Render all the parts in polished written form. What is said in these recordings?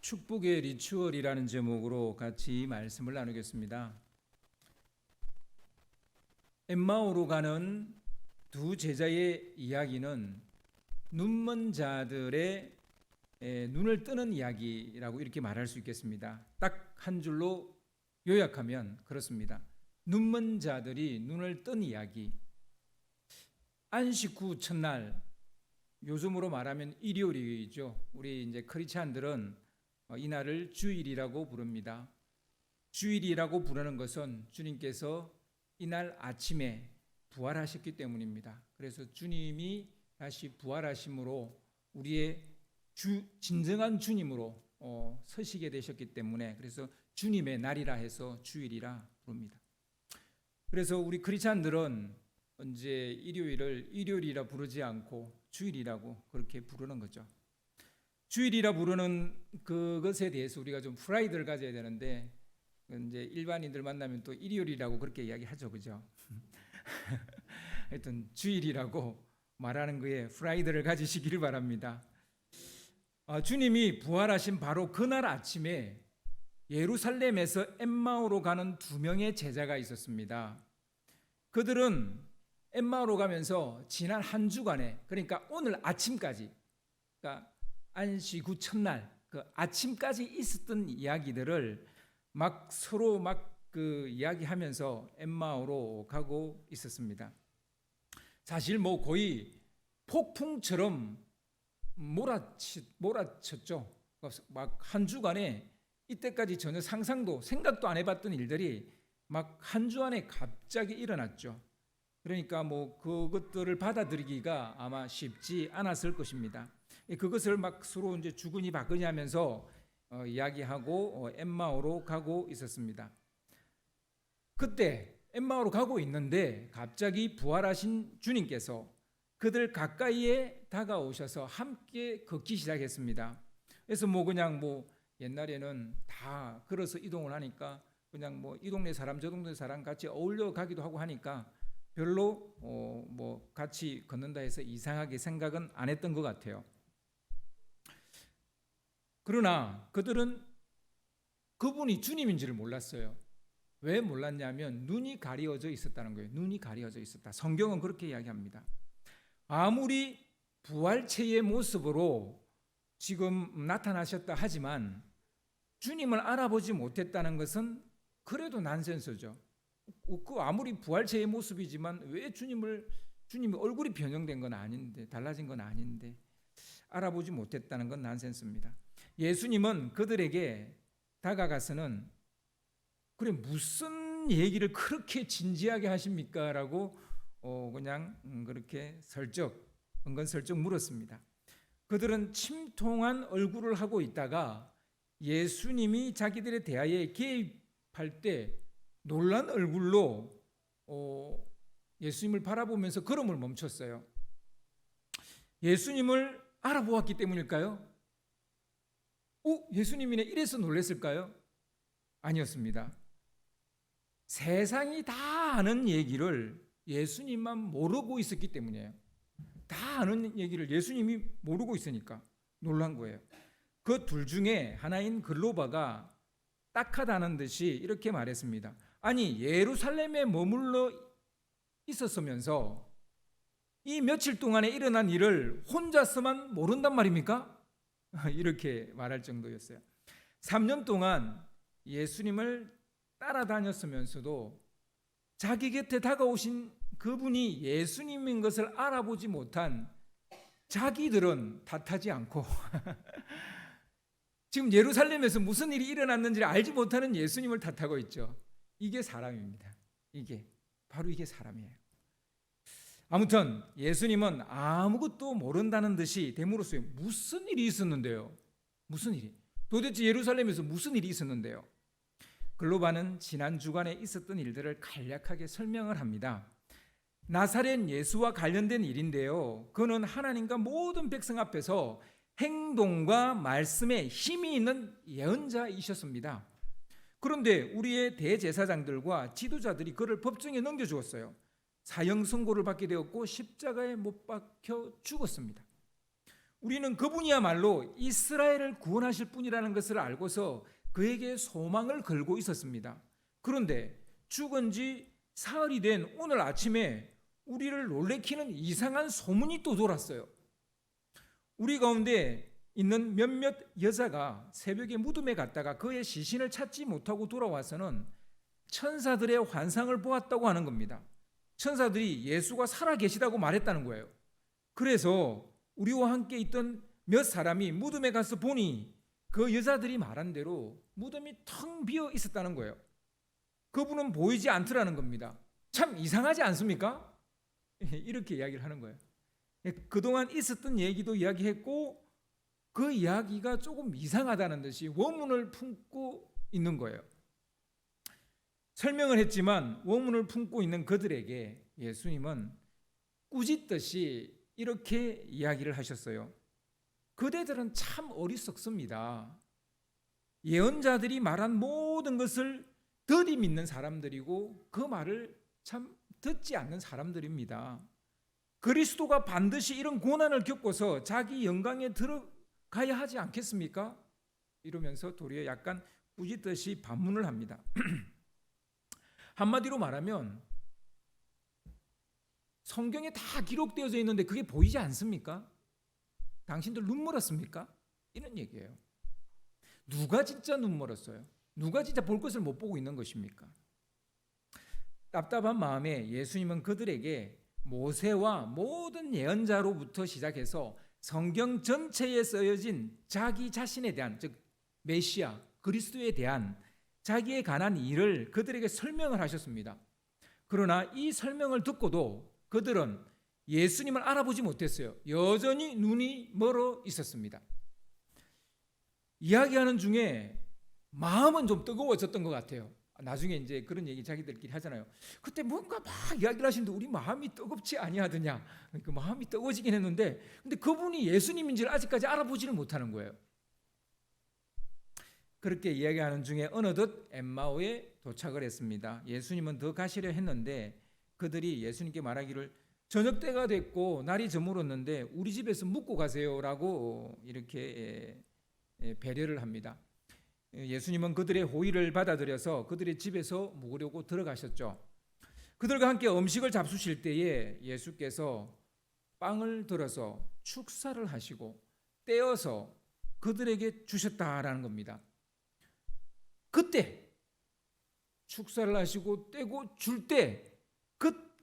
축복의 리추얼이라는 제목으로 같이 말씀을 나누겠습니다. 엠마오로 가는 두 제자의 이야기는 눈먼 자들의 눈을 뜨는 이야기라고 이렇게 말할 수 있겠습니다. 딱 한 줄로 요약하면 그렇습니다. 눈먼 자들이 눈을 뜬 이야기. 안식 후 첫날, 요즘으로 말하면 일요일이죠. 우리 이제 크리스찬들은 이날을 주일이라고 부릅니다. 주일이라고 부르는 것은 주님께서 이날 아침에 부활하셨기 때문입니다. 그래서 주님이 다시 부활하심으로 우리의 진정한 주님으로 서시게 되셨기 때문에 그래서 주님의 날이라 해서 주일이라 부릅니다. 그래서 우리 크리스찬들은 언제 일요일을 일요일이라 부르지 않고 주일이라고 그렇게 부르는 거죠. 주일이라 부르는 그것에 대해서 우리가 좀 프라이드를 가져야 되는데 이제 일반인들 만나면 또 일요일이라고 그렇게 이야기하죠, 그죠? 하여튼 주일이라고 말하는 거에 프라이드를 가지시기를 바랍니다. 주님이 부활하신 바로 그날 아침에 예루살렘에서 엠마오로 가는 두 명의 제자가 있었습니다. 그들은 엠마오로 가면서 지난 한 주간에, 그러니까 오늘 아침까지, 그러니까 안식 후 첫날 그 아침까지 있었던 이야기들을 막 서로 그 이야기하면서 엠마오로 가고 있었습니다. 사실 뭐 거의 폭풍처럼 몰아쳤죠. 막 한 주간에 이때까지 전혀 상상도 생각도 안 해봤던 일들이 막 한 주 안에 갑자기 일어났죠. 그러니까 뭐 그것들을 받아들이기가 아마 쉽지 않았을 것입니다. 그것을 막 서로 이제 주거니 받거니 하면서 이야기하고 엠마오로 가고 있었습니다. 그때 엠마오로 가고 있는데 갑자기 부활하신 주님께서 그들 가까이에 다가오셔서 함께 걷기 시작했습니다. 그래서 뭐 그냥 뭐 옛날에는 다 걸어서 이동을 하니까 그냥 뭐 이 동네 사람 저 동네 사람 같이 어울려 가기도 하고 하니까 별로 뭐 같이 걷는다 해서 이상하게 생각은 안 했던 것 같아요. 그러나 그들은 그분이 주님인지를 몰랐어요. 왜 몰랐냐면 눈이 가려져 있었다는 거예요. 눈이 가려져 있었다. 성경은 그렇게 이야기합니다. 아무리 부활체의 모습으로 지금 나타나셨다 하지만 주님을 알아보지 못했다는 것은 그래도 난센스죠. 그 아무리 부활체의 모습이지만 왜 주님이 얼굴이 변형된 건 아닌데, 달라진 건 아닌데 알아보지 못했다는 건 난센스입니다. 예수님은 그들에게 다가가서는 그래 무슨 얘기를 그렇게 진지하게 하십니까? 라고 그냥 그렇게 은근슬쩍 물었습니다. 그들은 침통한 얼굴을 하고 있다가 예수님이 자기들의 대화에 개입할 때 놀란 얼굴로 예수님을 바라보면서 걸음을 멈췄어요. 예수님을 알아보았기 때문일까요? 예수님이네 이래서 놀랐을까요? 아니었습니다. 세상이 다 아는 얘기를 예수님만 모르고 있었기 때문이에요. 다 아는 얘기를 예수님이 모르고 있으니까 놀란 거예요. 그 둘 중에 하나인 글로바가 딱하다는 듯이 이렇게 말했습니다. 아니 예루살렘에 머물러 있었으면서 이 며칠 동안에 일어난 일을 혼자서만 모른단 말입니까? 이렇게 말할 정도였어요. 3년 동안 예수님을 따라다녔으면서도 자기 곁에 다가오신 그분이 예수님인 것을 알아보지 못한 자기들은 탓하지 않고 지금 예루살렘에서 무슨 일이 일어났는지를 알지 못하는 예수님을 탓하고 있죠. 이게 사람입니다. 바로 이게 사람이에요. 아무튼 예수님은 아무것도 모른다는 듯이 됨으로써 무슨 일이 있었는데요? 무슨 일이? 도대체 예루살렘에서 무슨 일이 있었는데요? 글로바는 지난 주간에 있었던 일들을 간략하게 설명을 합니다. 나사렛 예수와 관련된 일인데요. 그는 하나님과 모든 백성 앞에서 행동과 말씀에 힘이 있는 예언자이셨습니다. 그런데 우리의 대제사장들과 지도자들이 그를 법정에 넘겨주었어요. 사형 선고를 받게 되었고 십자가에 못 박혀 죽었습니다. 우리는 그분이야말로 이스라엘을 구원하실 분이라는 것을 알고서 그에게 소망을 걸고 있었습니다. 그런데 죽은 지 사흘이 된 오늘 아침에 우리를 놀래키는 이상한 소문이 또 돌았어요. 우리 가운데 있는 몇몇 여자가 새벽에 무덤에 갔다가 그의 시신을 찾지 못하고 돌아와서는 천사들의 환상을 보았다고 하는 겁니다. 천사들이 예수가 살아계시다고 말했다는 거예요. 그래서 우리와 함께 있던 몇 사람이 무덤에 가서 보니 그 여자들이 말한 대로 무덤이 텅 비어 있었다는 거예요. 그분은 보이지 않더라는 겁니다. 참 이상하지 않습니까? 이렇게 이야기를 하는 거예요. 그동안 있었던 얘기도 이야기했고 그 이야기가 조금 이상하다는 듯이 원문을 품고 있는 거예요. 설명을 했지만 원문을 품고 있는 그들에게 예수님은 꾸짖듯이 이렇게 이야기를 하셨어요. 그대들은 참 어리석습니다. 예언자들이 말한 모든 것을 들이믿는 사람들이고 그 말을 참 듣지 않는 사람들입니다. 그리스도가 반드시 이런 고난을 겪고서 자기 영광에 들어가야 하지 않겠습니까? 이러면서 도리어 약간 꾸짖듯이 반문을 합니다. 한마디로 말하면 성경에 다 기록되어져 있는데 그게 보이지 않습니까? 당신들 눈 멀었습니까? 이런 얘기예요. 누가 진짜 눈 멀었어요? 누가 진짜 볼 것을 못 보고 있는 것입니까? 답답한 마음에 예수님은 그들에게 모세와 모든 예언자로부터 시작해서 성경 전체에 쓰여진 자기 자신에 대한, 즉 메시아 그리스도에 대한 자기에 관한 일을 그들에게 설명을 하셨습니다. 그러나 이 설명을 듣고도 그들은 예수님을 알아보지 못했어요. 여전히 눈이 멀어 있었습니다. 이야기하는 중에 마음은 좀 뜨거워졌던 것 같아요. 나중에 이제 그런 얘기 자기들끼리 하잖아요. 그때 뭔가 막 이야기를 하시는데 우리 마음이 뜨겁지 아니하더냐. 그 마음이 뜨거워지긴 했는데 근데 그분이 예수님인지를 아직까지 알아보지를 못하는 거예요. 그렇게 이야기하는 중에 어느덧 엠마오에 도착을 했습니다. 예수님은 더 가시려 했는데 그들이 예수님께 말하기를 저녁 때가 됐고 날이 저물었는데 우리 집에서 묵고 가세요라고 이렇게 배려를 합니다. 예수님은 그들의 호의를 받아들여서 그들의 집에서 묵으려고 들어가셨죠. 그들과 함께 음식을 잡수실 때에 예수께서 빵을 들어서 축사를 하시고 떼어서 그들에게 주셨다라는 겁니다. 그때 축사를 하시고 떼고 줄 때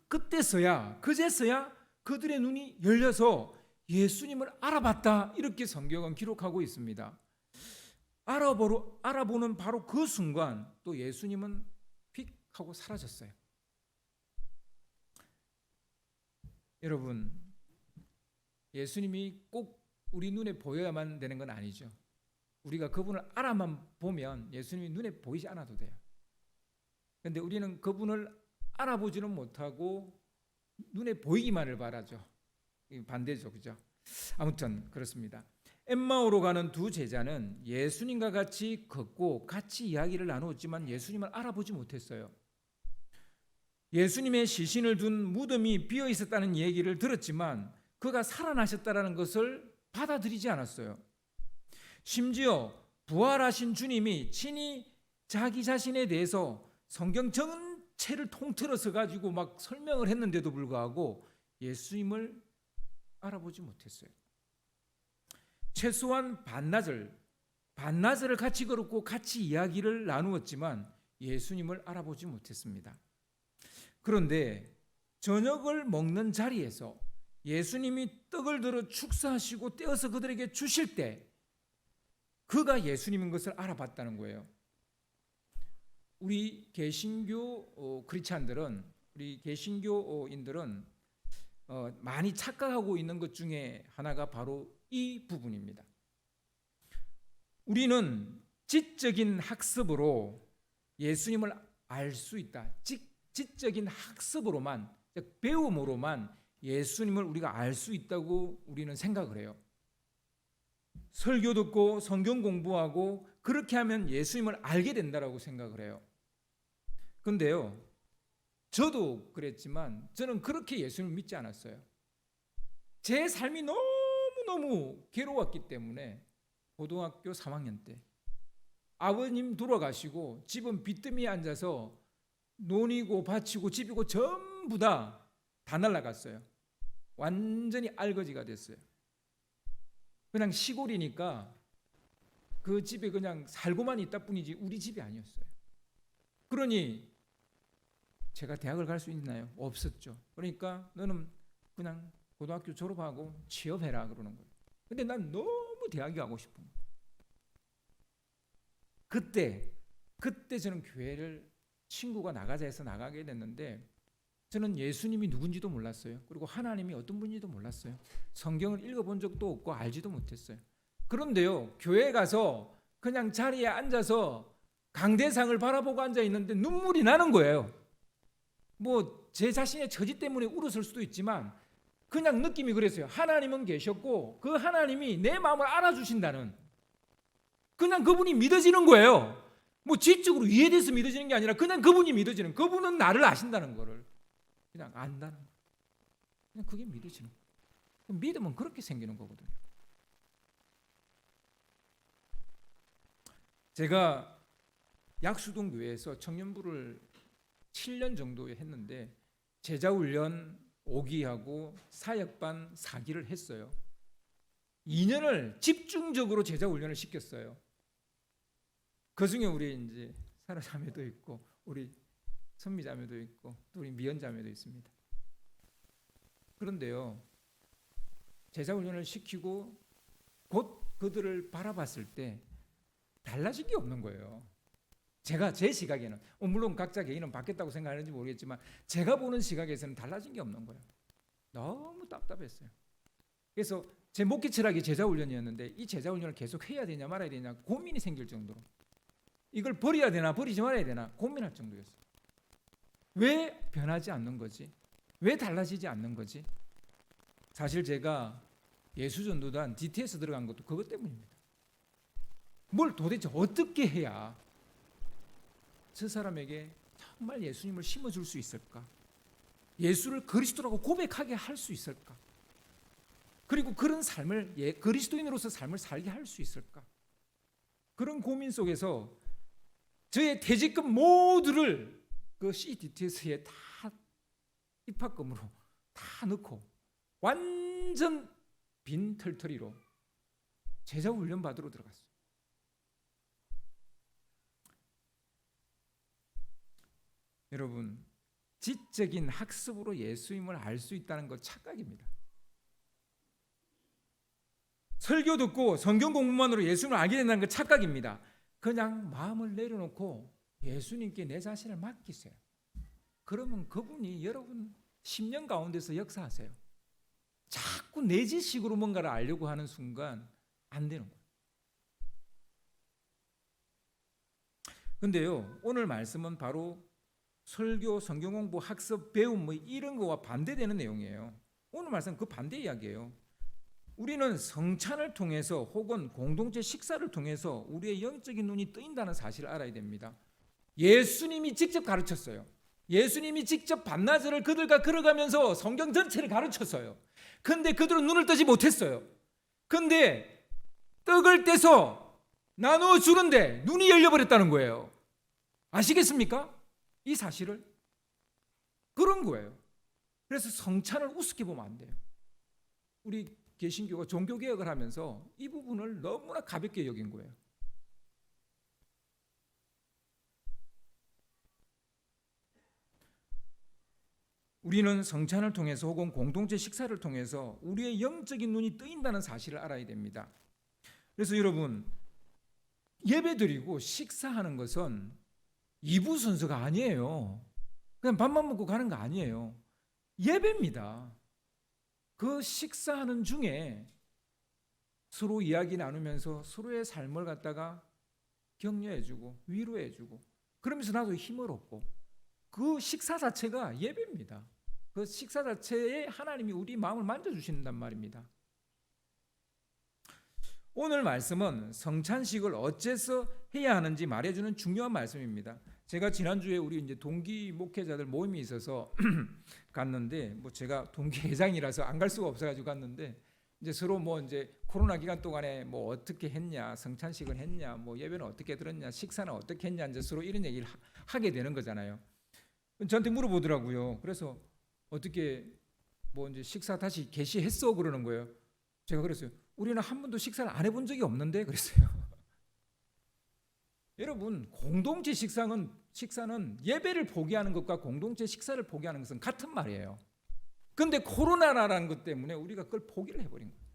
그때서야 그제서야 그들의 눈이 열려서 예수님을 알아봤다 이렇게 성경은 기록하고 있습니다. 알아보는 바로 그 순간 또 예수님은 픽 하고 사라졌어요. 여러분, 예수님이 꼭 우리 눈에 보여야만 되는 건 아니죠. 우리가 그분을 알아만 보면 예수님이 눈에 보이지 않아도 돼요. 그런데 우리는 그분을 알아보지는 못하고 눈에 보이기만을 바라죠. 반대죠, 그죠? 아무튼 그렇습니다. 엠마오로 가는 두 제자는 예수님과 같이 걷고 같이 이야기를 나누었지만 예수님을 알아보지 못했어요. 예수님의 시신을 둔 무덤이 비어 있었다는 얘기를 들었지만 그가 살아나셨다는 것을 받아들이지 않았어요. 심지어 부활하신 주님이 친히 자기 자신에 대해서 성경 전체를 통틀어서 가지고 막 설명을 했는데도 불구하고 예수님을 알아보지 못했어요. 최소한 반나절을 같이 걸었고 같이 이야기를 나누었지만 예수님을 알아보지 못했습니다. 그런데 저녁을 먹는 자리에서 예수님이 떡을 들어 축사하시고 떼어서 그들에게 주실 때 그가 예수님인 것을 알아봤다는 거예요. 우리 개신교 크리스찬들은, 우리 개신교인들은 많이 착각하고 있는 것 중에 하나가 바로 이 부분입니다. 우리는 지적인 학습으로 예수님을 알 수 있다. 지적인 학습으로만, 즉 배움으로만 예수님을 우리가 알 수 있다고 우리는 생각을 해요. 설교 듣고 성경 공부하고 그렇게 하면 예수님을 알게 된다라고 생각을 해요. 근데요, 저도 그랬지만 저는 그렇게 예수님을 믿지 않았어요. 제 삶이 너무너무 괴로웠기 때문에 고등학교 3학년 때 아버님 돌아가시고 집은 빚더미에 앉아서 논이고 밭이고 집이고 전부 다 날아갔어요. 완전히 알거지가 됐어요. 그냥 시골이니까 그 집에 그냥 살고만 있다 뿐이지 우리 집이 아니었어요. 그러니 제가 대학을 갈 수 있나요? 없었죠. 그러니까 너는 그냥 고등학교 졸업하고 취업해라 그러는 거예요. 근데 난 너무 대학이 가고 싶은 거예요. 그때 저는 교회를 친구가 나가자 해서 나가게 됐는데 저는 예수님이 누군지도 몰랐어요. 그리고 하나님이 어떤 분인지도 몰랐어요. 성경을 읽어본 적도 없고 알지도 못했어요. 그런데요, 교회에 가서 그냥 자리에 앉아서 강대상을 바라보고 앉아 있는데 눈물이 나는 거예요. 뭐 제 자신의 처지 때문에 울었을 수도 있지만 그냥 느낌이 그랬어요. 하나님은 계셨고 그 하나님이 내 마음을 알아주신다는, 그냥 그분이 믿어지는 거예요. 뭐 지적으로 이해돼서 믿어지는 게 아니라 그냥 그분이 믿어지는, 그분은 나를 아신다는 거를 그냥 안다는 거예요. 그냥 그게 믿어지는 거예요. 믿음은 그렇게 생기는 거거든요. 제가 약수동 교회에서 청년부를 7년 정도 했는데 제자훈련 5기하고 사역반 4기를 했어요. 2년을 집중적으로 제자훈련을 시켰어요. 그 중에 우리 이제 사라자매도 있고 우리 선미자매도 있고 또 우리 미연자매도 있습니다. 그런데요, 제자훈련을 시키고 곧 그들을 바라봤을 때 달라진 게 없는 거예요. 제 시각에는 물론 각자 개인은 바뀌었다고 생각하는지 모르겠지만 제가 보는 시각에서는 달라진 게 없는 거예요. 너무 답답했어요. 그래서 제 목회 철학이 제자훈련이었는데 이 제자훈련을 계속 해야 되냐 말아야 되냐 고민이 생길 정도로, 이걸 버려야 되나 버리지 말아야 되나 고민할 정도였어요. 왜 변하지 않는 거지? 왜 달라지지 않는 거지? 사실 제가 예수전도단 DTS 들어간 것도 그것 때문입니다. 뭘 도대체 어떻게 해야 저 사람에게 정말 예수님을 심어줄 수 있을까? 예수를 그리스도라고 고백하게 할 수 있을까? 그리고 그런 삶을 그리스도인으로서 삶을 살게 할 수 있을까? 그런 고민 속에서 저의 퇴직금 모두를 그 CDTS에 다 입학금으로 다 넣고 완전 빈털터리로 제자훈련 받으러 들어갔어요. 여러분, 지적인 학습으로 예수님을 알 수 있다는 것 착각입니다. 설교 듣고 성경 공부만으로 예수님을 알게 된다는 것 착각입니다. 그냥 마음을 내려놓고 예수님께 내 자신을 맡기세요. 그러면 그분이 여러분 10년 가운데서 역사하세요. 자꾸 내 지식으로 뭔가를 알려고 하는 순간 안 되는 거예요. 근데요, 오늘 말씀은 바로 설교, 성경 공부, 학습, 배움 이런 거와 반대되는 내용이에요. 오늘 말씀은 그 반대 이야기예요. 우리는 성찬을 통해서 혹은 공동체 식사를 통해서 우리의 영적인 눈이 뜨인다는 사실을 알아야 됩니다. 예수님이 직접 가르쳤어요. 예수님이 직접 반나절을 그들과 걸어가면서 성경 전체를 가르쳤어요. 근데 그들은 눈을 뜨지 못했어요. 근데 떡을 떼서 나누어 주는데 눈이 열려버렸다는 거예요. 아시겠습니까? 이 사실을. 그런 거예요. 그래서 성찬을 우습게 보면 안 돼요. 우리 개신교가 종교개혁을 하면서 이 부분을 너무나 가볍게 여긴 거예요. 우리는 성찬을 통해서 혹은 공동체 식사를 통해서 우리의 영적인 눈이 뜨인다는 사실을 알아야 됩니다. 그래서 여러분, 예배드리고 식사하는 것은 2부 순서가 아니에요. 그냥 밥만 먹고 가는 거 아니에요. 예배입니다. 그 식사하는 중에 서로 이야기 나누면서 서로의 삶을 갖다가 격려해주고 위로해주고 그러면서 나도 힘을 얻고, 그 식사 자체가 예배입니다. 그 식사 자체에 하나님이 우리 마음을 만져주신단 말입니다. 오늘 말씀은 성찬식을 어째서 해야 하는지 말해주는 중요한 말씀입니다. 제가 지난주에 우리 이제 동기 목회자들 모임이 있어서 갔는데, 뭐 제가 동기 회장이라서 안 갈 수가 없어가지고 갔는데, 이제 서로 뭐 이제 코로나 기간 동안에 뭐 어떻게 했냐, 성찬식을 했냐, 뭐 예배는 어떻게 들었냐, 식사는 어떻게 했냐, 이제 서로 이런 얘기를 하게 되는 거잖아요. 저한테 물어보더라고요. 그래서 어떻게 뭐 이제 식사 다시 개시했어 그러는 거예요. 제가 그랬어요. 우리는 한 번도 식사를 안 해본 적이 없는데 그랬어요. 여러분, 공동체 식사는 예배를 포기하는 것과 공동체 식사를 포기하는 것은 같은 말이에요. 그런데 코로나라는 것 때문에 우리가 그걸 포기를 해버린 거예요.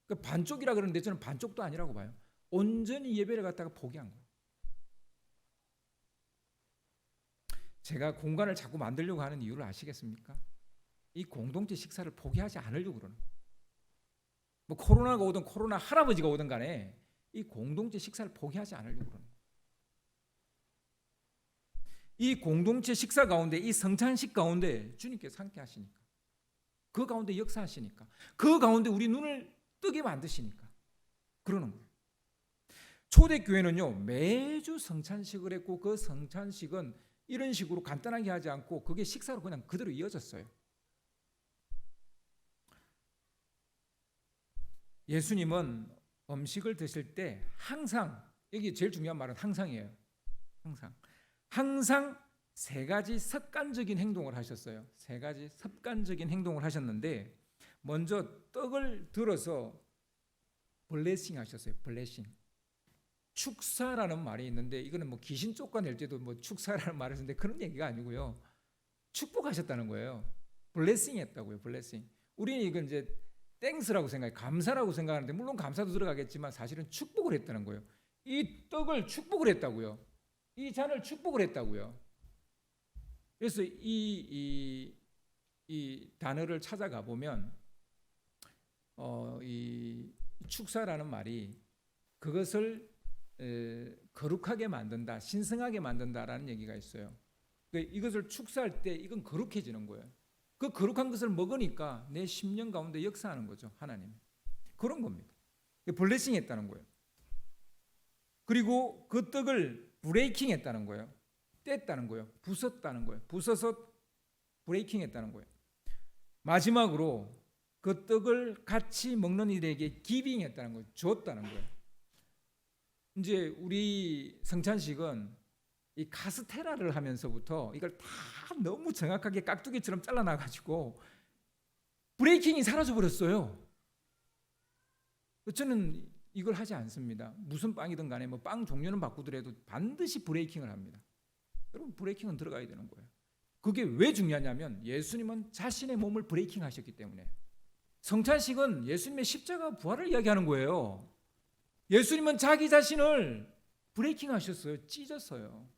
그 반쪽이라 그러는데 저는 반쪽도 아니라고 봐요. 온전히 예배를 갖다가 포기한 거예요. 제가 공간을 자꾸 만들려고 하는 이유를 아시겠습니까? 이 공동체 식사를 포기하지 않으려고 그러는 거예요. 뭐 코로나가 오든 코로나 할아버지가 오든 간에 이 공동체 식사를 포기하지 않으려고 그러는 거예요. 이 공동체 식사 가운데, 이 성찬식 가운데 주님께서 함께 하시니까, 그 가운데 역사하시니까, 그 가운데 우리 눈을 뜨게 만드시니까 그러는 거예요. 초대교회는요, 매주 성찬식을 했고, 그 성찬식은 이런 식으로 간단하게 하지 않고 그게 식사로 그냥 그대로 이어졌어요. 예수님은 음식을 드실 때 항상, 여기 제일 중요한 말은 항상이에요. 항상 세 가지 습관적인 행동을 하셨어요. 세 가지 습관적인 행동을 하셨는데, 먼저 떡을 들어서 블레싱 하셨어요. 블레싱. 축사라는 말이 있는데, 이거는 뭐 귀신 쫓아낼 때도 뭐 축사라는 말을 쓰는데 그런 얘기가 아니고요. 축복하셨다는 거예요. 블레싱 했다고요. 블레싱. 우리는 이건 이제 땡스라고 생각해요. 감사라고 생각하는데, 물론 감사도 들어가겠지만 사실은 축복을 했다는 거예요. 이 떡을 축복을 했다고요. 이 잔을 축복을 했다고요. 그래서 이 단어를 찾아가 보면 이 축사라는 말이 그것을 거룩하게 만든다, 신성하게 만든다라는 얘기가 있어요. 이것을 축사할 때 이건 거룩해지는 거예요. 그 거룩한 것을 먹으니까 내 심령 가운데 역사하는 거죠. 하나님. 그런 겁니다. 블레싱 했다는 거예요. 그리고 그 떡을 브레이킹 했다는 거예요. 뗐다는 거예요. 부쉈다는 거예요. 부숴서 브레이킹 했다는 거예요. 마지막으로 그 떡을 같이 먹는 이들에게 기빙 했다는 거예요. 줬다는 거예요. 이제 우리 성찬식은 이 카스테라를 하면서부터 이걸 다 너무 정확하게 깍두기처럼 잘라놔가지고 브레이킹이 사라져버렸어요. 저는 이걸 하지 않습니다. 무슨 빵이든 간에 뭐 빵 종류는 바꾸더라도 반드시 브레이킹을 합니다. 여러분, 브레이킹은 들어가야 되는 거예요. 그게 왜 중요하냐면 예수님은 자신의 몸을 브레이킹 하셨기 때문에. 성찬식은 예수님의 십자가 부활을 이야기하는 거예요. 예수님은 자기 자신을 브레이킹 하셨어요. 찢었어요.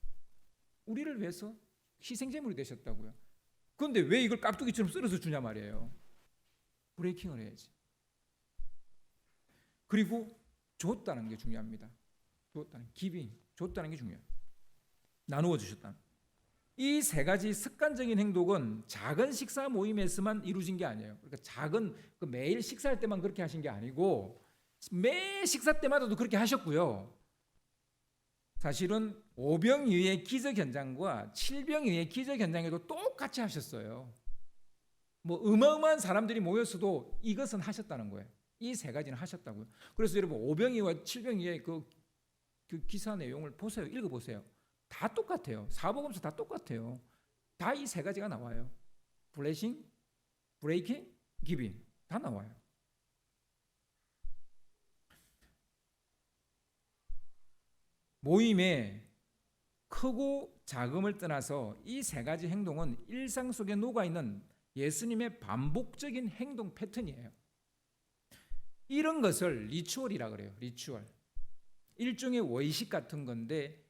우리를 위해서 희생제물이 되셨다고요. 그런데 왜 이걸 깍두기처럼 썰어서 주냐 말이에요. 브레이킹을 해야지. 그리고 줬다는 게 중요합니다. 줬다는, 기빙, 줬다는 게 중요해요. 나누어 주셨다. 이 세 가지 습관적인 행동은 작은 식사 모임에서만 이루어진 게 아니에요. 그러니까 작은 매일 식사할 때만 그렇게 하신 게 아니고 매 식사 때마다도 그렇게 하셨고요. 사실은 오병이의 기적 현장과 칠병이의 기적 현장에도 똑같이 하셨어요. 뭐 어마어마한 사람들이 모였어도 이것은 하셨다는 거예요. 이 세 가지는 하셨다고요. 그래서 여러분, 오병이와 칠병이의 그 기사 내용을 보세요. 읽어보세요. 다 똑같아요. 사복음서 다 똑같아요. 다 이 세 가지가 나와요. 블레싱, 브레이킹, 기빙 다 나와요. 모임에 크고 작음을 떠나서 이 세 가지 행동은 일상 속에 녹아있는 예수님의 반복적인 행동 패턴이에요. 이런 것을 리추얼이라 그래요. 리추얼. 일종의 원식 같은 건데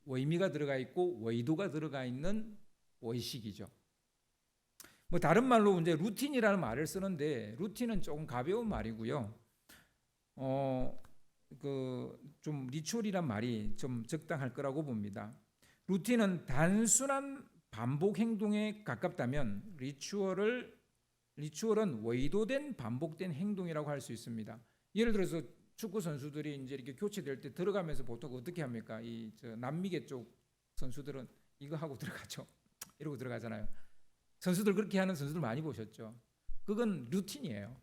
의미가 들어가 있고 의도가 들어가 있는 원식이죠. 뭐 다른 말로 이제 루틴이라는 말을 쓰는데 루틴은 조금 가벼운 말이고요. 좀 리추얼이란 말이 좀 적당할 거라고 봅니다. 루틴은 단순한 반복 행동에 가깝다면 리추얼은 의도된 반복된 행동이라고 할 수 있습니다. 예를 들어서 축구 선수들이 이제 이렇게 교체될 때 들어가면서 보통 어떻게 합니까? 남미계 쪽 선수들은 이거 하고 들어가죠. 이러고 들어가잖아요. 선수들 그렇게 하는 선수들 많이 보셨죠? 그건 루틴이에요.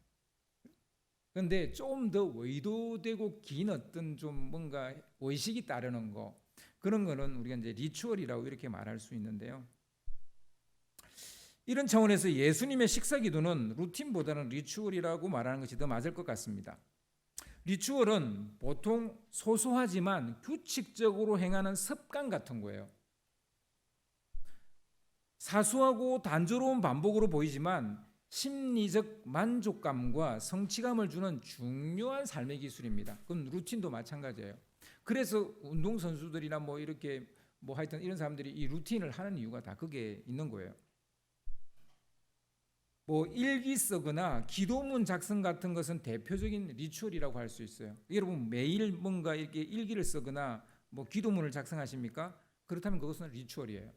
그런데 좀 더 의도되고 긴 어떤 좀 뭔가 의식이 따르는 거, 그런 거는 우리가 이제 리추얼이라고 이렇게 말할 수 있는데요. 이런 차원에서 예수님의 식사 기도는 루틴보다는 리추얼이라고 말하는 것이 더 맞을 것 같습니다. 리추얼은 보통 소소하지만 규칙적으로 행하는 습관 같은 거예요. 사소하고 단조로운 반복으로 보이지만 심리적 만족감과 성취감을 주는 중요한 삶의 기술입니다. 그건 루틴도 마찬가지예요. 그래서 운동선수들이나 뭐 이렇게 뭐 하여튼 이런 사람들이 이 루틴을 하는 이유가 다 그게 있는 거예요. 뭐 일기 쓰거나 기도문 작성 같은 것은 대표적인 리추얼이라고 할 수 있어요. 여러분 매일 뭔가 이렇게 일기를 쓰거나 뭐 기도문을 작성하십니까? 그렇다면 그것은 리추얼이에요.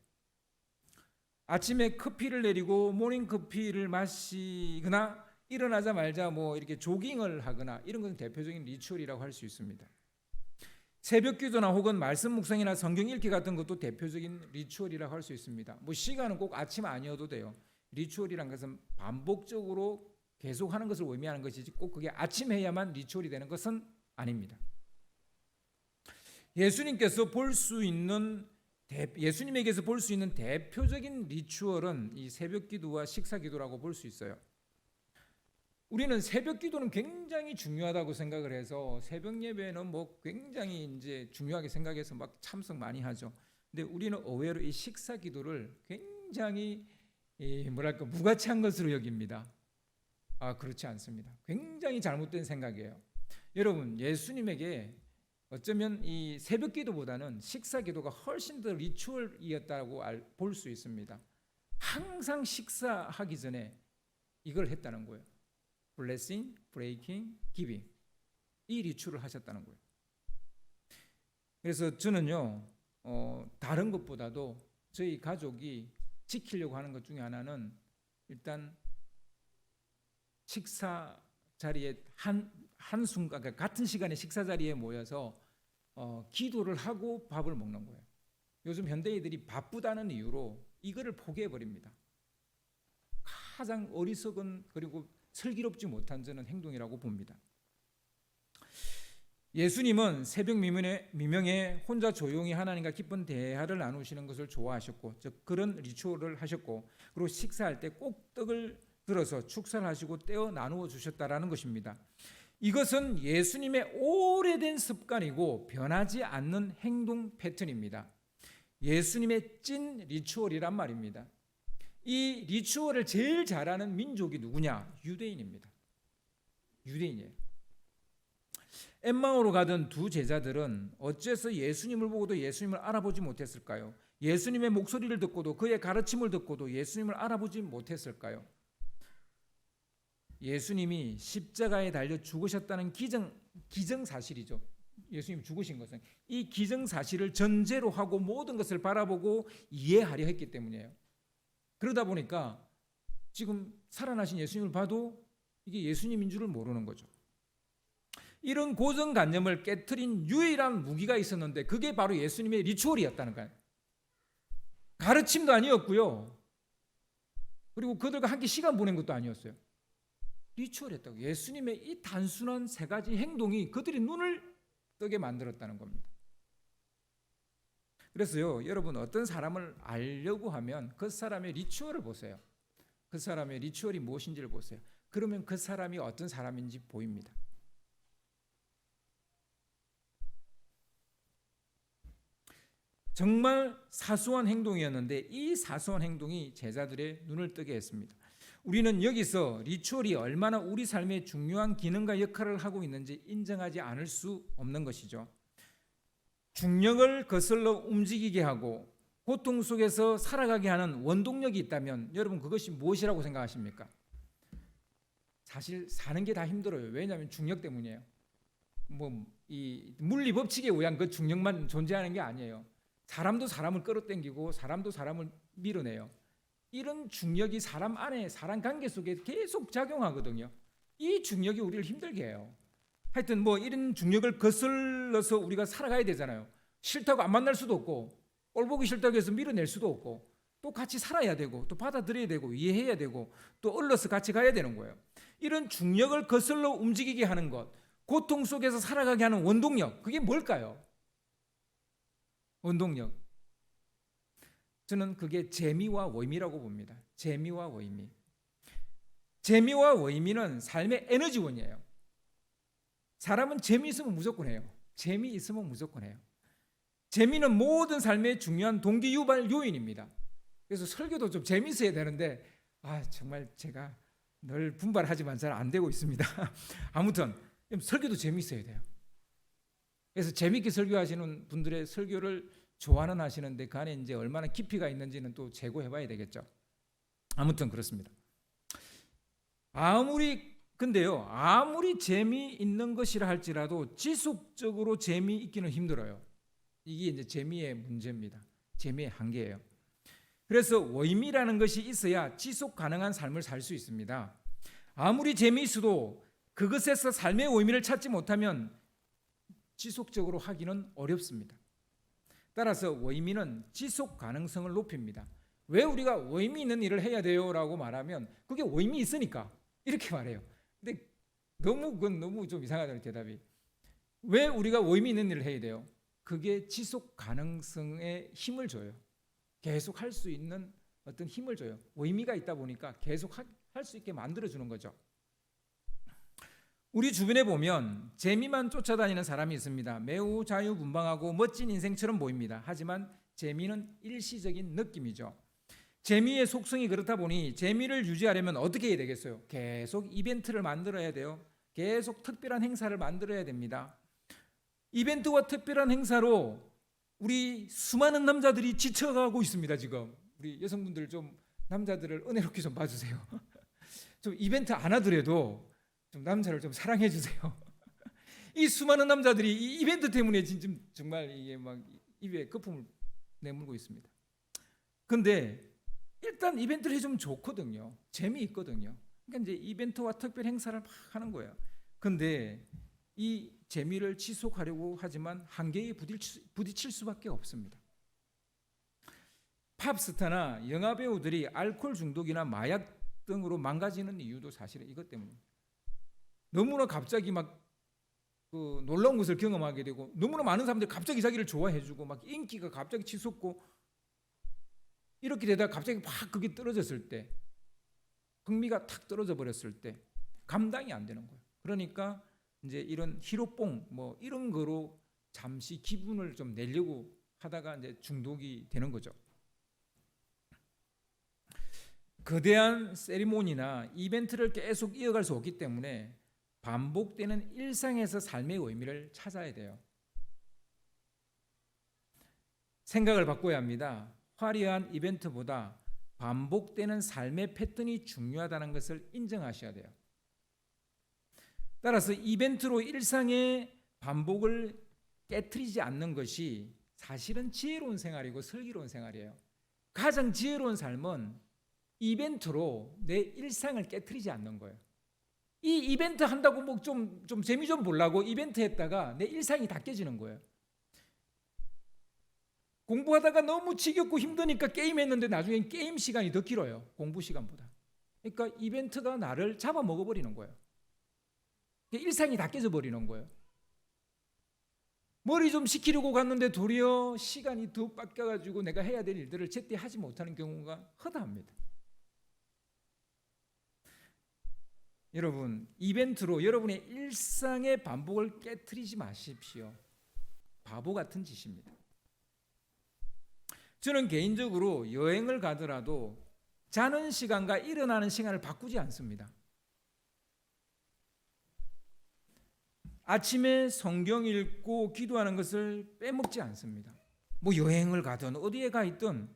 아침에 커피를 내리고 모닝 커피를 마시거나 일어나자마자 뭐 이렇게 조깅을 하거나 이런 것은 대표적인 리추얼이라고 할 수 있습니다. 새벽 기도나 혹은 말씀 묵상이나 성경 읽기 같은 것도 대표적인 리추얼이라고 할 수 있습니다. 뭐 시간은 꼭 아침 아니어도 돼요. 리추얼이란 것은 반복적으로 계속하는 것을 의미하는 것이지 꼭 그게 아침에 해야만 리추얼이 되는 것은 아닙니다. 예수님에게서 볼 수 있는 대표적인 리추얼은 이 새벽 기도와 식사 기도라고 볼 수 있어요. 우리는 새벽 기도는 굉장히 중요하다고 생각을 해서 새벽 예배는 뭐 굉장히 이제 중요하게 생각해서 막 참석 많이 하죠. 근데 우리는 의외로 이 식사 기도를 굉장히 무가치한 것으로 여깁니다. 그렇지 않습니다. 굉장히 잘못된 생각이에요. 여러분, 예수님에게 어쩌면 이 새벽 기도보다는 식사 기도가 훨씬 더 리추얼이었다고 볼 수 있습니다. 항상 식사하기 전에 이걸 했다는 거예요. blessing, breaking, giving. 이 리추얼을 하셨다는 거예요. 그래서 저는요, 다른 것보다도 저희 가족이 지키려고 하는 것 중에 하나는 일단 식사 자리에 한순간, 그러니까 같은 시간에 식사 자리에 모여서 기도를 하고 밥을 먹는 거예요. 요즘 현대인들이 바쁘다는 이유로 이거를 포기해 버립니다. 가장 어리석은 그리고 슬기롭지 못한 저는 행동이라고 봅니다. 예수님은 새벽 미명에 혼자 조용히 하나님과 깊은 대화를 나누시는 것을 좋아하셨고, 즉 그런 리추얼을 하셨고, 그리고 식사할 때 꼭 떡을 들어서 축사를 하시고 떼어 나누어 주셨다라는 것입니다. 이것은 예수님의 오래된 습관이고 변하지 않는 행동 패턴입니다. 예수님의 찐 리추얼이란 말입니다. 이 리추얼을 제일 잘하는 민족이 누구냐? 유대인입니다. 유대인이에요. 엠마오로 가던 두 제자들은 어째서 예수님을 보고도 예수님을 알아보지 못했을까요? 예수님의 목소리를 듣고도 그의 가르침을 듣고도 예수님을 알아보지 못했을까요? 예수님이 십자가에 달려 죽으셨다는 기정사실이죠. 예수님이 죽으신 것은 이 기정사실을 전제로 하고 모든 것을 바라보고 이해하려 했기 때문이에요. 그러다 보니까 지금 살아나신 예수님을 봐도 이게 예수님인 줄을 모르는 거죠. 이런 고정관념을 깨트린 유일한 무기가 있었는데 그게 바로 예수님의 리추얼이었다는 거예요. 가르침도 아니었고요. 그리고 그들과 함께 시간 보낸 것도 아니었어요. 리추얼이었다고. 예수님의 이 단순한 세 가지 행동이 그들의 눈을 뜨게 만들었다는 겁니다. 그래서요, 여러분 어떤 사람을 알려고 하면 그 사람의 리추얼을 보세요. 그 사람의 리추얼이 무엇인지를 보세요. 그러면 그 사람이 어떤 사람인지 보입니다. 정말 사소한 행동이었는데 이 사소한 행동이 제자들의 눈을 뜨게 했습니다. 우리는 여기서 리추얼이 얼마나 우리 삶에 중요한 기능과 역할을 하고 있는지 인정하지 않을 수 없는 것이죠. 중력을 거슬러 움직이게 하고 고통 속에서 살아가게 하는 원동력이 있다면 여러분 그것이 무엇이라고 생각하십니까? 사실 사는 게 다 힘들어요. 왜냐하면 중력 때문이에요. 이 물리 법칙에 의한 그 중력만 존재하는 게 아니에요. 사람도 사람을 끌어당기고 사람도 사람을 밀어내요. 이런 중력이 사람 안에 사람 관계 속에 계속 작용하거든요. 이 중력이 우리를 힘들게 해요. 하여튼 뭐 이런 중력을 거슬러서 우리가 살아가야 되잖아요. 싫다고 안 만날 수도 없고 꼴 보기 싫다고 해서 밀어낼 수도 없고 또 같이 살아야 되고 또 받아들여야 되고 이해해야 되고 또 얼러서 같이 가야 되는 거예요. 이런 중력을 거슬러 움직이게 하는 것, 고통 속에서 살아가게 하는 원동력, 그게 뭘까요? 원동력. 저는 그게 재미와 의미라고 봅니다. 재미와 의미. 재미와 의미는 삶의 에너지원이에요. 사람은 재미 있으면 무조건 해요. 재미 있으면 무조건 해요. 재미는 모든 삶의 중요한 동기 유발 요인입니다. 그래서 설교도 좀 재미있어야 되는데 정말 제가 늘 분발하지만 잘 안 되고 있습니다. 아무튼 설교도 재미있어야 돼요. 그래서 재미있게 설교하시는 분들의 설교를 좋아는 하시는데 그 안에 이제 얼마나 깊이가 있는지는 또 재고해봐야 되겠죠. 아무튼 그렇습니다. 근데요, 아무리 재미있는 것이라 할지라도 지속적으로 재미있기는 힘들어요. 이게 이제 재미의 문제입니다. 재미의 한계예요. 그래서 의미라는 것이 있어야 지속 가능한 삶을 살 수 있습니다. 아무리 재미있어도 그것에서 삶의 의미를 찾지 못하면 지속적으로 하기는 어렵습니다. 따라서 의미는 지속 가능성을 높입니다. 왜 우리가 의미 있는 일을 해야 돼요? 라고 말하면 그게 의미 있으니까 이렇게 말해요. 근데 그건 너무 좀 이상하다는 대답이. 왜 우리가 의미 있는 일을 해야 돼요? 그게 지속 가능성에 힘을 줘요. 계속 할 수 있는 어떤 힘을 줘요. 의미가 있다 보니까 계속 할 수 있게 만들어주는 거죠. 우리 주변에 보면 재미만 쫓아다니는 사람이 있습니다. 매우 자유분방하고 멋진 인생처럼 보입니다. 하지만 재미는 일시적인 느낌이죠. 재미의 속성이 그렇다 보니 재미를 유지하려면 어떻게 해야 되겠어요? 계속 이벤트를 만들어야 돼요. 계속 특별한 행사를 만들어야 됩니다. 이벤트와 특별한 행사로 우리 수많은 남자들이 지쳐가고 있습니다. 지금 우리 여성분들 좀 남자들을 은혜롭게 좀 봐주세요. 좀 이벤트 안 하더라도 좀 남자를 좀 사랑해 주세요. 이 수많은 남자들이 이 이벤트 때문에 지금 정말 이게 막 입에 거품을 내물고 있습니다. 근데 일단 이벤트를 해주면 좋거든요. 재미있거든요. 그러니까 이제 이벤트와 특별 행사를 막 하는 거예요. 근데 이 재미를 지속하려고 하지만 한계에 부딪힐 수밖에 없습니다. 팝스타나 영화배우들이 알코올 중독이나 마약 등으로 망가지는 이유도 사실은 이것 때문입니다. 너무나 갑자기 막 그 놀라운 것을 경험하게 되고 너무나 많은 사람들이 갑자기 자기를 좋아해주고 막 인기가 갑자기 치솟고 이렇게 되다가 갑자기 막 그게 떨어졌을 때 흥미가 탁 떨어져 버렸을 때 감당이 안 되는 거예요. 그러니까 이제 이런 히로뽕 뭐 이런 거로 잠시 기분을 좀 내려고 하다가 이제 중독이 되는 거죠. 거대한 세리모니나 이벤트를 계속 이어갈 수 없기 때문에 반복되는 일상에서 삶의 의미를 찾아야 돼요. 생각을 바꿔야 합니다. 화려한 이벤트보다 반복되는 삶의 패턴이 중요하다는 것을 인정하셔야 돼요. 따라서 이벤트로 일상의 반복을 깨트리지 않는 것이 사실은 지혜로운 생활이고 슬기로운 생활이에요. 가장 지혜로운 삶은 이벤트로 내 일상을 깨트리지 않는 거예요. 이 이벤트 한다고 뭐 좀 재미 좀 보려고 이벤트 했다가 내 일상이 다 깨지는 거예요. 공부하다가 너무 지겹고 힘드니까 게임했는데 나중엔 게임 시간이 더 길어요. 공부 시간보다. 그러니까 이벤트가 나를 잡아먹어버리는 거예요. 일상이 다 깨져버리는 거예요. 머리 좀 식히려고 갔는데 도리어 시간이 더 뺏겨가지고 내가 해야 될 일들을 제때 하지 못하는 경우가 허다합니다. 여러분, 이벤트로 여러분의 일상의 반복을 깨트리지 마십시오. 바보 같은 짓입니다. 저는 개인적으로 여행을 가더라도 자는 시간과 일어나는 시간을 바꾸지 않습니다. 아침에 성경 읽고 기도하는 것을 빼먹지 않습니다. 뭐 여행을 가든 어디에 가 있든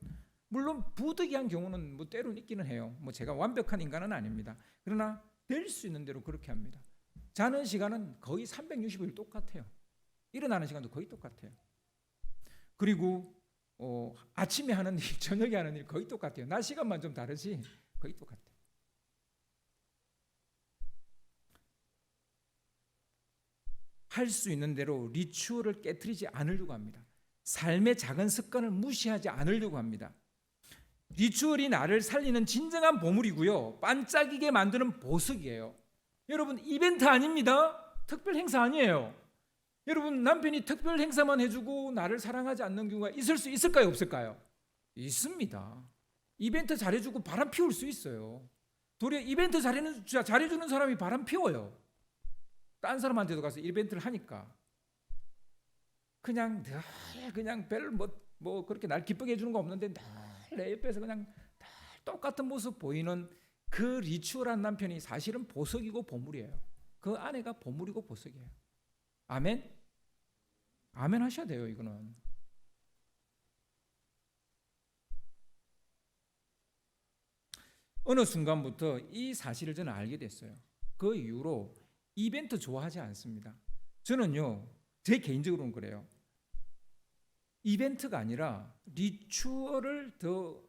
물론 부득이한 경우는 뭐 때로는 있기는 해요. 뭐 제가 완벽한 인간은 아닙니다. 그러나 될 수 있는 대로 그렇게 합니다. 자는 시간은 거의 365일 똑같아요. 일어나는 시간도 거의 똑같아요. 그리고 아침에 하는 일, 저녁에 하는 일 거의 똑같아요. 낮 시간만 좀 다르지 거의 똑같아요. 할 수 있는 대로 리추얼을 깨트리지 않으려고 합니다. 삶의 작은 습관을 무시하지 않으려고 합니다. 리추얼이 나를 살리는 진정한 보물이고요. 반짝이게 만드는 보석이에요. 여러분, 이벤트 아닙니다. 특별 행사 아니에요. 여러분, 남편이 특별 행사만 해주고 나를 사랑하지 않는 경우가 있을 수 있을까요? 없을까요? 있습니다. 이벤트 잘해주고 바람 피울 수 있어요. 도리어 이벤트 잘해주는 사람이 바람 피워요. 딴 사람한테도 가서 이벤트를 하니까. 그냥 별 그렇게 날 기쁘게 해주는 거 없는데 늘 내 옆에서 그냥 늘 똑같은 모습 보이는 그 리추얼한 남편이 사실은 보석이고 보물이에요. 그 아내가 보물이고 보석이에요. 아멘? 아멘 하셔야 돼요, 이거는. 어느 순간부터 이 사실을 저는 알게 됐어요. 그 이후로 이벤트 좋아하지 않습니다. 저는요, 제 개인적으로는 그래요. 이벤트가 아니라 리추얼을 더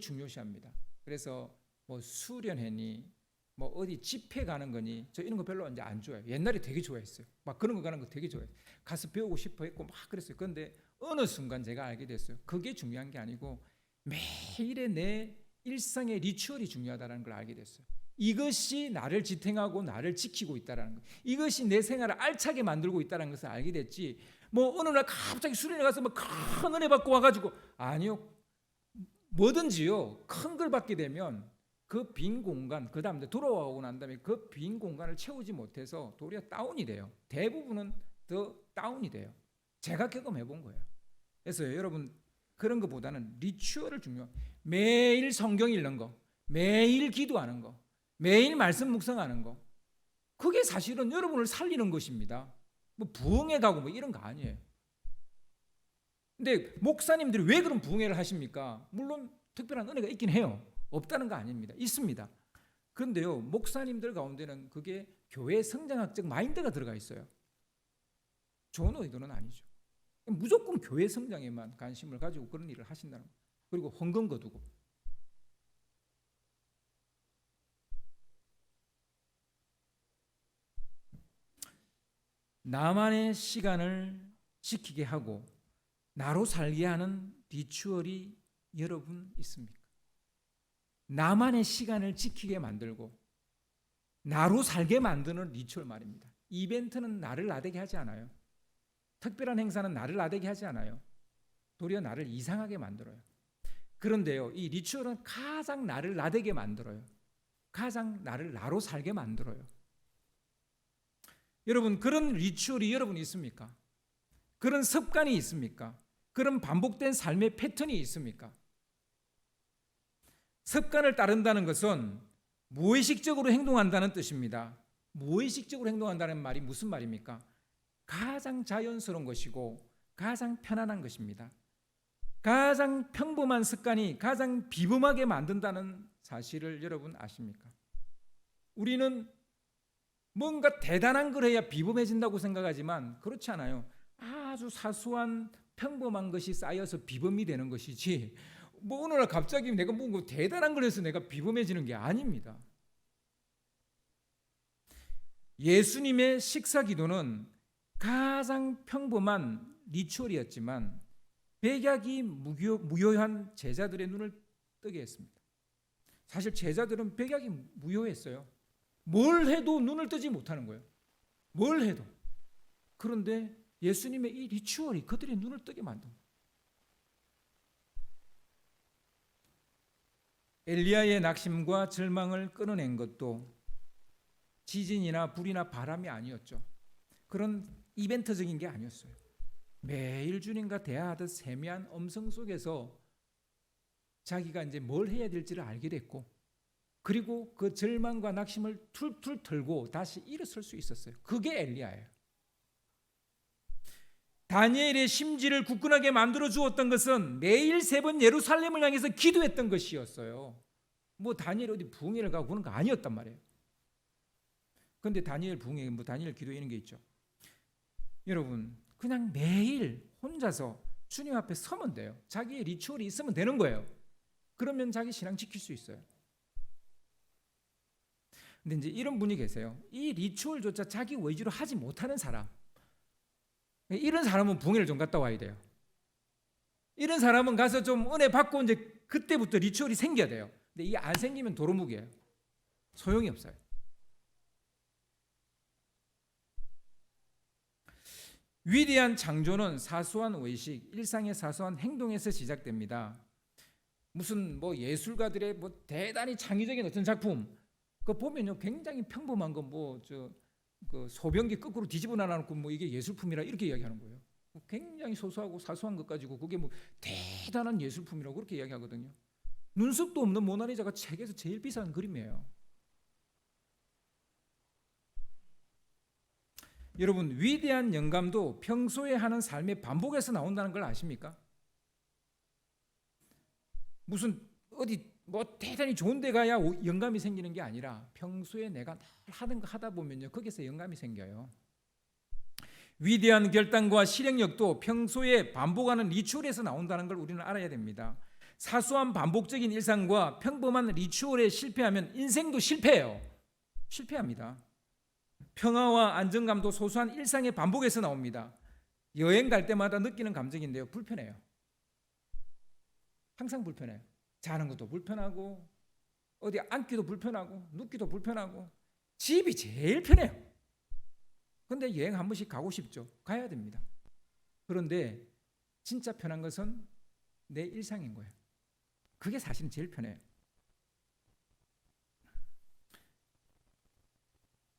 중요시합니다. 그래서 뭐 수련회니 뭐 어디 집회 가는 거니 저 이런 거 별로 이제 안 좋아해요. 옛날에 되게 좋아했어요. 막 그런 거 가는 거 되게 좋아해요. 가서 배우고 싶어 했고 막 그랬어요. 그런데 어느 순간 제가 알게 됐어요. 그게 중요한 게 아니고 매일의 내 일상의 리추얼이 중요하다는 걸 알게 됐어요. 이것이 나를 지탱하고 나를 지키고 있다는 것, 이것이 내 생활을 알차게 만들고 있다는 것을 알게 됐지. 뭐 어느 날 갑자기 수련회 가서 뭐 큰 은혜 받고 와가지고, 아니요, 뭐든지요, 큰 걸 받게 되면 그 빈 공간, 그 다음에 돌아오고 난 다음에 그 빈 공간을 채우지 못해서 도리어 다운이 돼요. 대부분은 더 다운이 돼요. 제가 경험해 본 거예요. 그래서 여러분, 그런 것보다는 리추얼을 매일 성경 읽는 거, 매일 기도하는 거, 매일 말씀 묵상하는 거, 그게 사실은 여러분을 살리는 것입니다. 뭐 부흥회 가고 뭐 이런 거 아니에요. 근데 목사님들이 왜 그런 부흥회를 하십니까? 물론 특별한 은혜가 있긴 해요. 없다는 거 아닙니다. 있습니다. 그런데요, 목사님들 가운데는 그게 교회 성장학적 마인드가 들어가 있어요. 좋은 의도는 아니죠. 무조건 교회 성장에만 관심을 가지고 그런 일을 하신다는 거예요. 그리고 헌금 거두고. 나만의 시간을 지키게 하고 나로 살게 하는 리추얼이 여러분 있습니까? 나만의 시간을 지키게 만들고 나로 살게 만드는 리추얼 말입니다. 이벤트는 나를 나대게 하지 않아요. 특별한 행사는 나를 나대게 하지 않아요. 도리어 나를 이상하게 만들어요. 그런데요, 이 리추얼은 가장 나를 나대게 만들어요. 가장 나를 나로 살게 만들어요. 여러분, 그런 리추얼이 여러분 있습니까? 그런 습관이 있습니까? 그런 반복된 삶의 패턴이 있습니까? 습관을 따른다는 것은 무의식적으로 행동한다는 뜻입니다. 무의식적으로 행동한다는 말이 무슨 말입니까? 가장 자연스러운 것이고 가장 편안한 것입니다. 가장 평범한 습관이 가장 비범하게 만든다는 사실을 여러분 아십니까? 우리는 뭔가 대단한 걸 해야 비범해진다고 생각하지만 그렇지 않아요. 아주 사소한 평범한 것이 쌓여서 비범이 되는 것이지, 뭐 어느 날 갑자기 내가 뭔가 대단한 걸 해서 내가 비범해지는 게 아닙니다. 예수님의 식사 기도는 가장 평범한 리추얼이었지만 백약이 무효한 제자들의 눈을 뜨게 했습니다. 사실 제자들은 백약이 무효했어요. 뭘 해도 눈을 뜨지 못하는 거예요. 뭘 해도. 그런데 예수님의 이 리추얼이 그들의 눈을 뜨게 만든 거예요. 엘리야의 낙심과 절망을 끊어낸 것도 지진이나 불이나 바람이 아니었죠. 그런 이벤트적인 게 아니었어요. 매일 주님과 대화하듯 세미한 음성 속에서 자기가 이제 뭘 해야 될지를 알게 됐고, 그리고 그 절망과 낙심을 툴툴 털고 다시 일어설 수 있었어요. 그게 엘리야예요. 다니엘의 심지를 굳건하게 만들어 주었던 것은 매일 3번 예루살렘을 향해서 기도했던 것이었어요. 뭐 다니엘 어디 부흥회를 가고 그런 거 아니었단 말이에요. 그런데 다니엘 부흥회, 뭐 다니엘 기도 이런 게 있죠. 여러분, 그냥 매일 혼자서 주님 앞에 서면 돼요. 자기의 리추얼이 있으면 되는 거예요. 그러면 자기 신앙 지킬 수 있어요. 근데 이제 이런 분이 계세요. 이 리추얼조차 자기 위주로 하지 못하는 사람. 이런 사람은 부흥회를 좀 갔다 와야 돼요. 이런 사람은 가서 좀 은혜 받고 이제 그때부터 리추얼이 생겨야 돼요. 근데 이게 안 생기면 도루묵이에요. 소용이 없어요. 위대한 창조는 사소한 의식, 일상의 사소한 행동에서 시작됩니다. 무슨 뭐 예술가들의 뭐 대단히 창의적인 어떤 작품, 그거 보면요 굉장히 평범한 거 뭐 그 소변기 거꾸로 뒤집어 놔놓고 뭐 이게 예술품이라 이렇게 이야기하는 거예요. 굉장히 소소하고 사소한 것 가지고 그게 뭐 대단한 예술품이라고 그렇게 이야기하거든요. 눈썹도 없는 모나리자가 책에서 제일 비싼 그림이에요. 여러분, 위대한 영감도 평소에 하는 삶의 반복에서 나온다는 걸 아십니까? 무슨 어디 뭐 대단히 좋은 데 가야 영감이 생기는 게 아니라 평소에 내가 늘 하는 거 하다 보면요 거기서 영감이 생겨요. 위대한 결단과 실행력도 평소에 반복하는 리추얼에서 나온다는 걸 우리는 알아야 됩니다. 사소한 반복적인 일상과 평범한 리추얼에 실패하면 인생도 실패해요. 실패합니다. 평화와 안정감도 소소한 일상의 반복에서 나옵니다. 여행 갈 때마다 느끼는 감정인데요, 불편해요. 항상 불편해요. 자는 것도 불편하고 어디 앉기도 불편하고 눕기도 불편하고 집이 제일 편해요. 근데 여행 한 번씩 가고 싶죠. 가야 됩니다. 그런데 진짜 편한 것은 내 일상인 거예요. 그게 사실은 제일 편해요.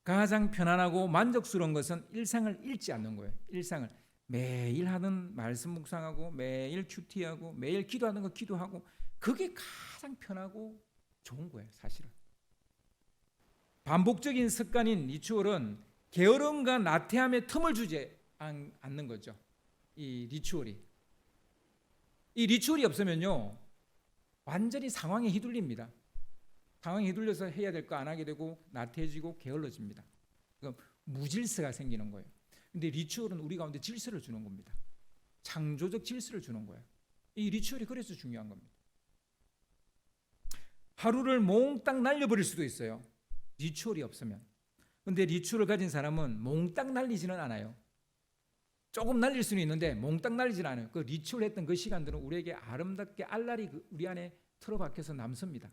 가장 편안하고 만족스러운 것은 일상을 잃지 않는 거예요. 일상을 매일 하는 말씀 묵상하고 매일 큐티하고 매일 기도하는 거 기도하고 그게 가장 편하고 좋은 거예요. 사실은 반복적인 습관인 리추얼은 게으름과 나태함에 틈을 주지 않는 거죠. 이 리추얼이 없으면요 완전히 상황에 휘둘립니다. 상황에 휘둘려서 해야 될 거 안 하게 되고 나태해지고 게을러집니다. 그럼 무질서가 생기는 거예요. 근데 리추얼은 우리 가운데 질서를 주는 겁니다. 창조적 질서를 주는 거예요. 이 리추얼이 그래서 중요한 겁니다. 하루를 몽땅 날려버릴 수도 있어요. 리추얼이 없으면. 근데 리추얼을 가진 사람은 몽땅 날리지는 않아요. 조금 날릴 수는 있는데 몽땅 날리지는 않아요. 그 리추얼 했던 그 시간들은 우리에게 아름답게 알랄이 우리 안에 틀어박혀서 남습니다.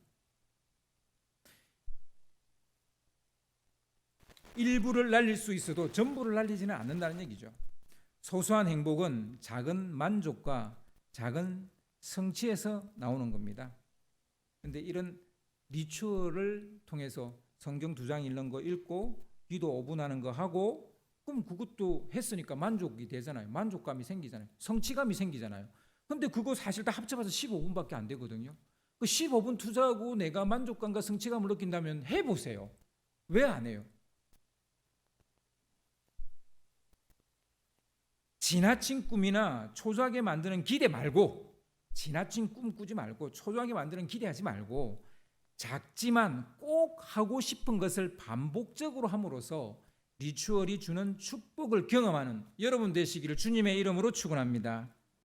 일부를 날릴 수 있어도 전부를 날리지는 않는다는 얘기죠. 소소한 행복은 작은 만족과 작은 성취에서 나오는 겁니다. 그런데 이런 리추얼을 통해서 성경 2장 읽는 거 읽고 기도 5분 하는 거 하고 그럼 그것도 했으니까 만족이 되잖아요. 만족감이 생기잖아요. 성취감이 생기잖아요. 근데 그거 사실 다 합쳐봐서 15분밖에 안 되거든요. 그 15분 투자하고 내가 만족감과 성취감을 느낀다면 해보세요. 왜 안 해요? 지나친 꿈이나 초조하게 만드는 기대 말고, 지나친 꿈 꾸지 말고 초조하게 만드는 기대하지 말고 작지만 꼭 하고 싶은 것을 반복적으로 함으로써 리추얼이 주는 축복을 경험하는 여러분 되시기를 주님의 이름으로 축원합니다.